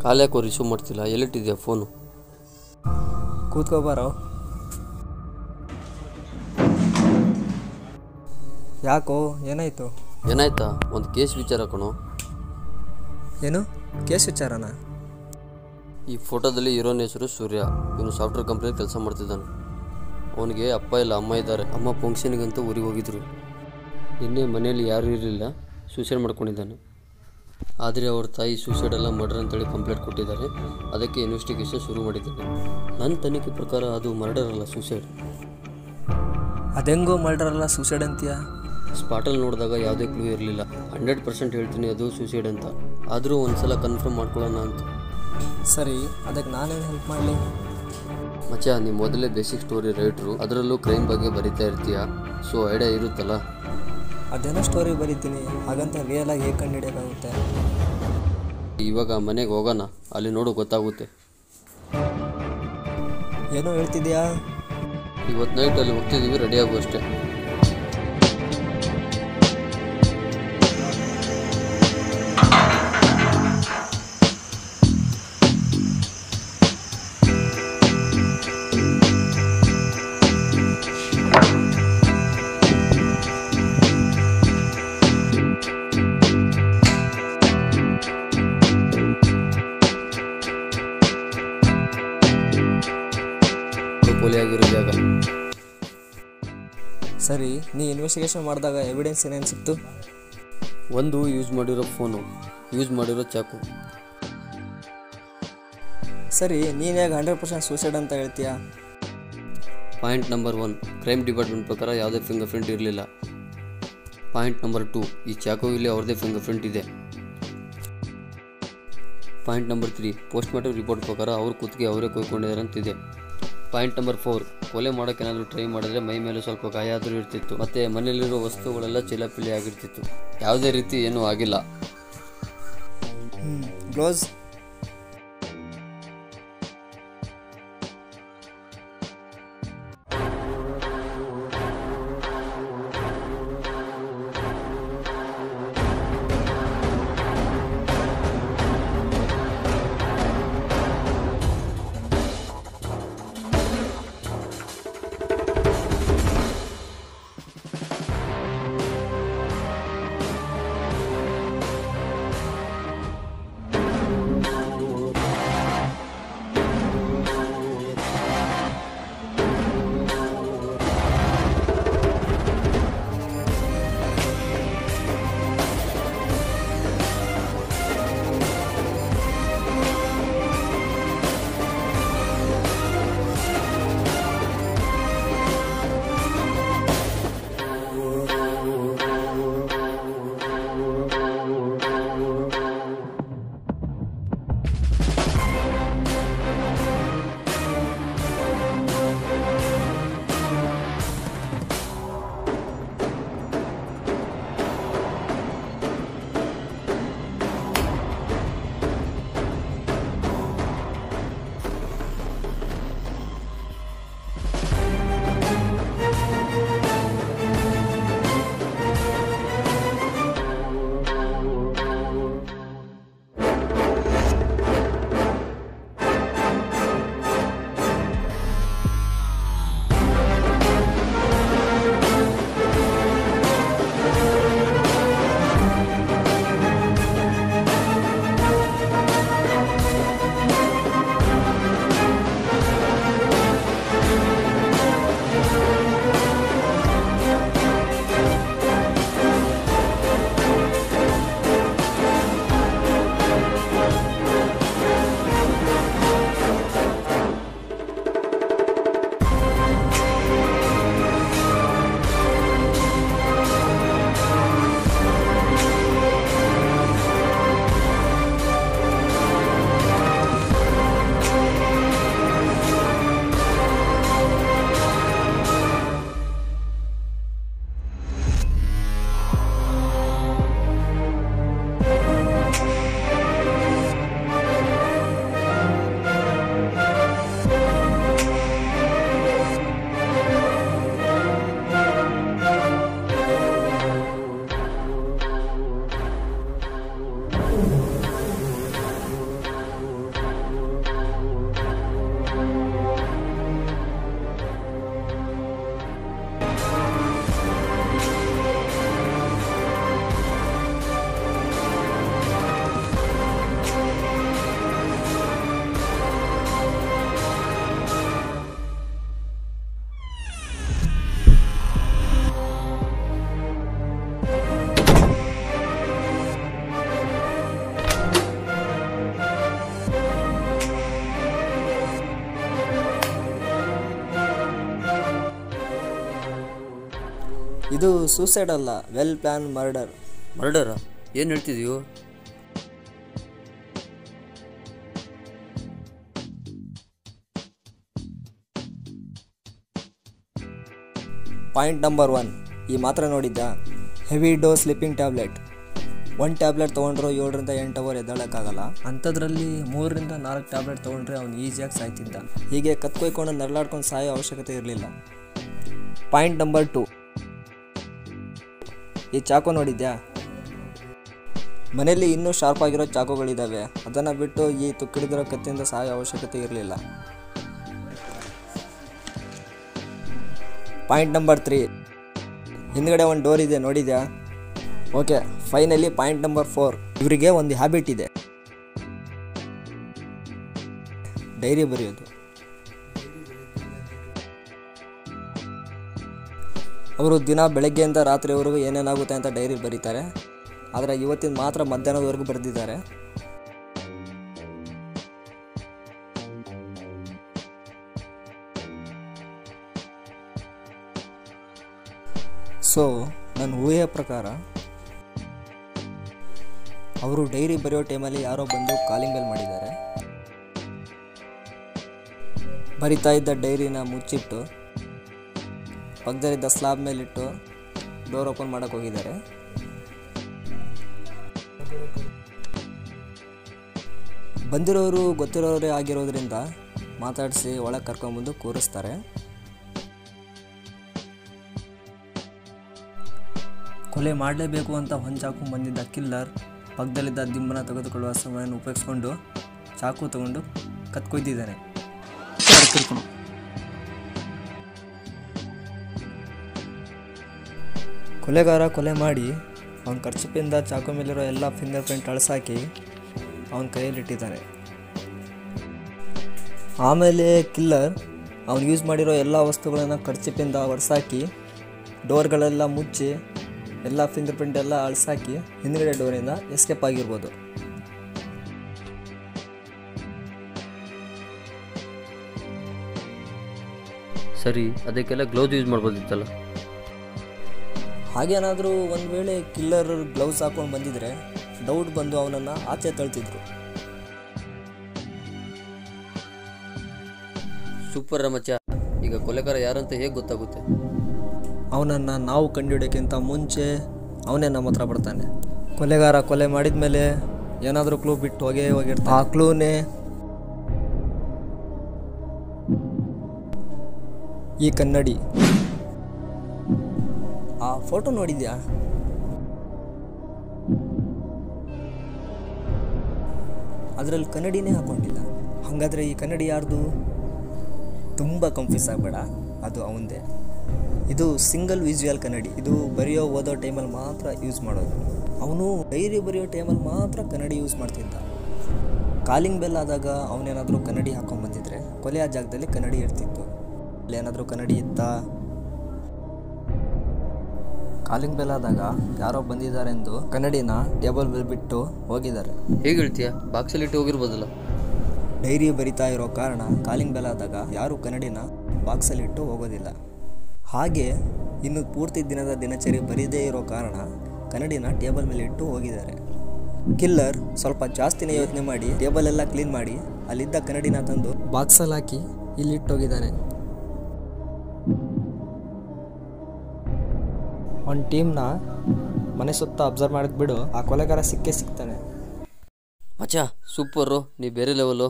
ಕಾಲ್ ಯಾಕೋ ರಿಸೀವ್ ಮಾಡ್ತಿಲ್ಲ, ಎಲ್ಲಿಟ್ಟಿದ್ಯಾ ಫೋನು? ಕೂತ್ಕೋಬಾರೋ. ಯಾಕೋ ಏನಾಯಿತು? ಏನಾಯ್ತಾ? ಒಂದು ಕೇಸ್ ವಿಚಾರ ಕಣೋ. ಏನು ಕೇಸ್ ವಿಚಾರನಾ? ಈ ಫೋಟೋದಲ್ಲಿ ಹೀರೋನ ಹೆಸರು ಸೂರ್ಯ. ಇವನು ಸಾಫ್ಟ್ವೇರ್ ಕಂಪ್ನಿಯಲ್ಲಿ ಕೆಲಸ ಮಾಡ್ತಿದ್ದಾನೆ. ಅವನಿಗೆ ಅಪ್ಪ ಇಲ್ಲ ಅಮ್ಮ ಇದ್ದಾರೆ. ಅಮ್ಮ ಫಂಕ್ಷನ್ಗಂತೂ ಊರಿಗೆ ಹೋಗಿದ್ರು. ನಿನ್ನೆ ಮನೆಯಲ್ಲಿ ಯಾರೂ ಇರಲಿಲ್ಲ, ಸೂಸೈಡ್ ಮಾಡ್ಕೊಂಡಿದ್ದಾನೆ. ಆದರೆ ಅವ್ರ ತಾಯಿ ಸೂಸೈಡ್ ಅಲ್ಲ ಮರ್ಡರ್ ಅಂತೇಳಿ ಕಂಪ್ಲೇಂಟ್ ಕೊಟ್ಟಿದ್ದಾರೆ. ಅದಕ್ಕೆ ಇನ್ವೆಸ್ಟಿಗೇಷನ್ ಶುರು ಮಾಡಿದ್ದೇನೆ. ನನ್ನ ತನಿಖೆ ಪ್ರಕಾರ ಅದು ಮರ್ಡರ್ ಅಲ್ಲ, ಸೂಸೈಡ್. ಅದೆಂಗೋ ಮರ್ಡರ್ ಅಲ್ಲ ಸೂಸೈಡ್ ಅಂತೀಯಾ? ಸ್ಪಾಟಲ್ಲಿ ನೋಡಿದಾಗ ಯಾವುದೇ ಕ್ಲೂ ಇರಲಿಲ್ಲ. 100% ಹೇಳ್ತೀನಿ ಅದು ಸೂಸೈಡ್ ಅಂತ. ಆದರೂ ಒಂದು ಸಲ ಕನ್ಫರ್ಮ್ ಮಾಡ್ಕೊಳ್ಳೋಣ ಅಂತ. ಸರಿ, ಅದಕ್ಕೆ ನಾನೇನು ಹೆಲ್ಪ್ ಮಾಡಲಿ? ಮಚ್ಚ, ನೀವು ಮೊದಲೇ ಬೇಸಿಕ್ ಸ್ಟೋರಿ ರೈಟ್ರು, ಅದರಲ್ಲೂ ಕ್ರೈಮ್ ಬಗ್ಗೆ ಬರಿತಾ ಇರ್ತೀಯ. ಸೊ ಐಡಿಯಾ ಇರುತ್ತಲ್ಲ. ಅದೇನೋ ಸ್ಟೋರಿ ಬರೀತೀನಿ, ಹಾಗಂತ ರಿಯಲಾಗಿ ಹೇಗೆ ಕಂಡು ಹಿಡಿಯೋಕ್ಕಾಗುತ್ತೆ? ಇವಾಗ ಮನೆಗೆ ಹೋಗೋಣ, ಅಲ್ಲಿ ನೋಡು ಗೊತ್ತಾಗುತ್ತೆ. ಏನೋ ಹೇಳ್ತಿದ್ಯಾ? ಇವತ್ತು ನೈಟ್ ಅಲ್ಲಿ ಹೋಗ್ತಿದ್ದೀವಿ, ರೆಡಿ ಆಗು ಅಷ್ಟೇ. ಆಗಿರೋ ಜಾಗ. ಸರಿ, ನೀ ಇನ್ವೆಸ್ಟಿಗೇಷನ್ ಮಾಡಿದಾಗ ಎವಿಡೆನ್ಸ್ ಏನೇನು ಸಿಕ್ತು? ಒಂದು ಯೂಸ್ ಮಾಡಿರೋ ಫೋನು, ಯೂಸ್ ಮಾಡಿರೋ ಚಾಕು. ಸರಿ, ನೀನು ಹೇಗೆ 100% ಸೂಸೈಡ್ ಅಂತ ಹೇಳ್ತೀಯಾ? ಪಾಯಿಂಟ್ ನಂಬರ್ 1, ಕ್ರೈಮ್ ಡಿಪಾರ್ಟ್ಮೆಂಟ್ ಪ್ರಕಾರ ಯಾವುದೇ ಫಿಂಗರ್ ಪ್ರಿಂಟ್ ಇರಲಿಲ್ಲ. ಪಾಯಿಂಟ್ ನಂಬರ್ 2, ಈ ಚಾಕುವಿಲ್ಲಿ ಅವ್ರದ್ದೇ ಫಿಂಗರ್ ಪ್ರಿಂಟ್ ಇದೆ. Point number 3, post mortem report ಪ್ರಕಾರ ಅವ್ರ ಕುತ್ತಿಗೆ ಅವರೇ ಕೊಯ್ಕೊಂಡಿದ್ದಾರೆ ಅಂತಿದೆ. ಪಾಯಿಂಟ್ ನಂಬರ್ 4, ಕೊಲೆ ಮಾಡೋಕೆ ಏನಾದರೂ ಟ್ರೈ ಮಾಡಿದ್ರೆ ಮೈ ಮೇಲೆ ಸ್ವಲ್ಪ ಗಾಯ ಆದರೂ ಇರ್ತಿತ್ತು. ಮತ್ತು ಮನೆಯಲ್ಲಿರೋ ವಸ್ತುಗಳೆಲ್ಲ ಚಿಲಪಿಲಿ ಆಗಿರ್ತಿತ್ತು. ಯಾವುದೇ ರೀತಿ ಏನೂ ಆಗಿಲ್ಲ. ಗ್ಲೋಸ್? ಇದು ಸೂಸೈಡ್ ಅಲ್ಲ, ವೆಲ್ ಪ್ಲಾನ್ ಮರ್ಡರ್. ಮರ್ಡರಾ? ಏನು ಹೇಳ್ತಿದೀಯೋ? ಪಾಯಿಂಟ್ ನಂಬರ್ 1, ಈ ಮಾತ್ರೆ ನೋಡಿದ್ಯಾ? Heavy dose sleeping tablet. 1 tablet ತೊಗೊಂಡ್ರು 7ರಿಂದ 8 ಅವರ್ ಎದ್ದೇಳೋಕ್ಕಾಗಲ್ಲ. ಅಂಥದ್ರಲ್ಲಿ 3ರಿಂದ 4 ಟ್ಯಾಬ್ಲೆಟ್ ತೊಗೊಂಡ್ರೆ ಅವ್ನು ಈಸಿಯಾಗಿ ಸಾಯ್ತಿದ್ದ. ಹೀಗೆ ಕತ್ಕೊಯ್ಕೊಂಡು ನರಳಾಡ್ಕೊಂಡು ಸಾಯೋ ಅವಶ್ಯಕತೆ ಇರಲಿಲ್ಲ. ಪಾಯಿಂಟ್ ನಂಬರ್ 2, ಈ ಚಾಕು ನೋಡಿದ್ಯಾ? ಮನೆಯಲ್ಲಿ ಇನ್ನೂ ಶಾರ್ಪ್ ಆಗಿರೋ ಚಾಕುಗಳಿದ್ದಾವೆ, ಅದನ್ನು ಬಿಟ್ಟು ಈ ತುಕ್ಕಿಡಿದಿರೋ ಕತ್ತಿಯಿಂದ ಸಾಯೋ ಅವಶ್ಯಕತೆ ಇರಲಿಲ್ಲ. ಪಾಯಿಂಟ್ ನಂಬರ್ 3, ಹಿಂದ್ಗಡೆ ಒಂದು ಡೋರ್ ಇದೆ ನೋಡಿದ್ಯಾ? ಓಕೆ, ಫೈನಲಿ ಪಾಯಿಂಟ್ ನಂಬರ್ 4, ಇವರಿಗೆ ಒಂದು ಹ್ಯಾಬಿಟ್ ಇದೆ, ಡೈರಿ ಬರೆಯೋದು. ಅವರು ದಿನ ಬೆಳಗ್ಗೆಯಿಂದ ರಾತ್ರಿವರೆಗೂ ಏನೇನಾಗುತ್ತೆ ಅಂತ ಡೈರಿ ಬರೀತಾರೆ. ಆದರೆ ಇವತ್ತಿನ ಮಾತ್ರ ಮಧ್ಯಾಹ್ನದವರೆಗೂ ಬರೆದಿದ್ದಾರೆ. ಸೊ ನನ್ನ ಊಹೆಯ ಪ್ರಕಾರ ಅವರು ಡೈರಿ ಬರೆಯೋ ಟೈಮಲ್ಲಿ ಯಾರೋ ಬಂದು ಕಾಲಿಂಗ್ ಬೆಲ್ ಮಾಡಿದ್ದಾರೆ. ಬರಿತಾ ಇದ್ದ ಡೈರಿನ ಮುಚ್ಚಿಟ್ಟು ಪಕ್ಕದಲ್ಲಿದ್ದ ಸ್ಲಾಬ್ ಮೇಲಿಟ್ಟು ಡೋರ್ ಓಪನ್ ಮಾಡೋಕ್ಕೆ ಹೋಗಿದ್ದಾರೆ. ಬಂದಿರೋರು ಗೊತ್ತಿರೋರೇ ಆಗಿರೋದ್ರಿಂದ ಮಾತಾಡಿಸಿ ಒಳಗೆ ಕರ್ಕೊಂಡ್ಬಂದು ಕೂರಿಸ್ತಾರೆ. ಕೊಲೆ ಮಾಡಲೇಬೇಕು ಅಂತ ಹೊಂಚಾಕು ಬಂದಿದ್ದ ಕಿಲ್ಲರ್ ಪಕ್ಕದಲ್ಲಿದ್ದ ದಿಂಬನ ತೆಗೆದುಕೊಳ್ಳುವ ಸಮಯವನ್ನು ಉಪಯೋಗಿಸ್ಕೊಂಡು ಚಾಕು ತಗೊಂಡು ಕತ್ಕೊಯ್ದಿದ್ದಾನೆ. ಕೊಲೆಗಾರ ಕೊಲೆ ಮಾಡಿ ಅವನ ಖರ್ಚಿಪಿಂದ ಚಾಕು ಮೇಲಿರೋ ಎಲ್ಲ ಫಿಂಗರ್ ಪ್ರಿಂಟ್ ಅಳಿಸಾಕಿ ಅವನ ಕೈಯಲ್ಲಿಟ್ಟಿದ್ದಾನೆ. ಆಮೇಲೆ ಕಿಲ್ಲರ್ ಅವನು ಯೂಸ್ ಮಾಡಿರೋ ಎಲ್ಲ ವಸ್ತುಗಳನ್ನು ಖರ್ಚಿಪಿಂದ ಒರೆಸಾಕಿ ಡೋರ್ಗಳೆಲ್ಲ ಮುಚ್ಚಿ ಎಲ್ಲ ಫಿಂಗರ್ ಪ್ರಿಂಟ್ ಎಲ್ಲ ಅಳಿಸಾಕಿ ಹಿಂದ್ಗಡೆ ಡೋರಿಂದ ಎಸ್ಕೇಪ್ ಆಗಿರ್ಬೋದು. ಸರಿ, ಅದಕ್ಕೆಲ್ಲ ಗ್ಲೌಸ್ ಯೂಸ್ ಮಾಡ್ಬೋದಿತ್ತಲ್ಲ? ಹಾಗೇನಾದರೂ ಒಂದು ವೇಳೆ ಕಿಲ್ಲರ್ ಗ್ಲೌಸ್ ಹಾಕೊಂಡು ಬಂದಿದ್ರೆ ಡೌಟ್ ಬಂದು ಅವನನ್ನು ಆಚೆ ತಳ್ತಿದ್ರು. ಸೂಪರ್ ಮಚ್ಚ. ಈಗ ಕೊಲೆಗಾರ ಯಾರಂತ ಹೇಗೆ ಗೊತ್ತಾಗುತ್ತೆ? ಅವನನ್ನು ನಾವು ಕಂಡುಹಿಡಿಯೋಕ್ಕಿಂತ ಮುಂಚೆ ಅವನೇ ನಮ್ಮ ಹತ್ರ ಬರ್ತಾನೆ. ಕೊಲೆಗಾರ ಕೊಲೆ ಮಾಡಿದ ಮೇಲೆ ಏನಾದರೂ ಕ್ಲೂ ಬಿಟ್ಟು ಹೋಗಿರ್ತಾನೆ. ಆ ಕ್ಲೂನೇ ಈ ಕನ್ನಡಿ. ಆ ಫೋಟೋ ನೋಡಿದ್ಯಾ? ಅದರಲ್ಲಿ ಕನ್ನಡಿನೇ ಹಾಕೊಂಡಿಲ್ಲ. ಹಾಗಾದರೆ ಈ ಕನ್ನಡಿ ಯಾರ್ದು? ತುಂಬ ಕನ್ಫ್ಯೂಸ್ ಆಗಬೇಡ, ಅದು ಅವಂದೇ. ಇದು ಸಿಂಗಲ್ ವಿಜುವಲ್ ಕನ್ನಡಿ. ಇದು ಬರೆಯೋ ಓದೋ ಟೈಮಲ್ಲಿ ಮಾತ್ರ ಯೂಸ್ ಮಾಡೋದು. ಅವನು ಡೈರಿ ಬರೆಯೋ ಟೈಮಲ್ಲಿ ಮಾತ್ರ ಕನ್ನಡಿ ಯೂಸ್ ಮಾಡ್ತಿದ್ದ. ಕಾಲಿಂಗ್ ಬೆಲ್ ಆದಾಗ ಅವನೇನಾದರೂ ಕನ್ನಡಿ ಹಾಕೊಂಡ್ಬಂದಿದ್ರೆ ಕೊಲೆಯ ಜಾಗದಲ್ಲಿ ಕನ್ನಡಿ ಇರ್ತಿತ್ತು. ಅಲ್ಲೇನಾದರೂ ಕನ್ನಡಿ ಇತ್ತ? ಕಾಲಿಂಗ್ ಬೆಲ್ ಆದಾಗ ಯಾರೋ ಬಂದಿದ್ದಾರೆ ಎಂದು ಕನ್ನಡಿನ ಟೇಬಲ್ ಮೇಲೆ ಬಿಟ್ಟು ಹೋಗಿದ್ದಾರೆ. ಹೇಗೆ ಹೇಳ್ತೀಯಾ? ಬಾಕ್ಸಲ್ಲಿಟ್ಟು ಹೋಗಿರ್ಬೋದಲ್ಲ? ಡೈರಿ ಬರಿತಾ ಇರೋ ಕಾರಣ ಕಾಲಿಂಗ್ ಬೆಲ್ ಆದಾಗ ಯಾರು ಕನ್ನಡಿನ ಬಾಕ್ಸಲ್ಲಿಟ್ಟು ಹೋಗೋದಿಲ್ಲ. ಹಾಗೆ ಇನ್ನು ಪೂರ್ತಿ ದಿನದ ದಿನಚರಿ ಬರೀದೇ ಇರೋ ಕಾರಣ ಕನ್ನಡಿನ ಟೇಬಲ್ ಮೇಲೆ ಇಟ್ಟು ಹೋಗಿದ್ದಾರೆ. ಕಿಲ್ಲರ್ ಸ್ವಲ್ಪ ಜಾಸ್ತಿನೇ ಯೋಚನೆ ಮಾಡಿ ಟೇಬಲ್ ಎಲ್ಲ ಕ್ಲೀನ್ ಮಾಡಿ ಅಲ್ಲಿದ್ದ ಕನ್ನಡಿನ ತಂದು ಬಾಕ್ಸಲ್ಲಿ ಹಾಕಿ ಇಲ್ಲಿಟ್ಟೋಗಿದ್ದಾನೆ. ಒಂದು ಟೀಮ್ನ ಮನೆ ಸುತ್ತ ಅಬ್ಸರ್ವ್ ಮಾಡಿದ್ ಬಿಡು, ಆ ಕೊಲೆಗಾರ ಸಿಕ್ಕೇ ಸಿಗ್ತಾನೆ. ಮಚ್ಚ ಸೂಪರು, ನೀ ಬೇರೆ ಲೆವೆಲು.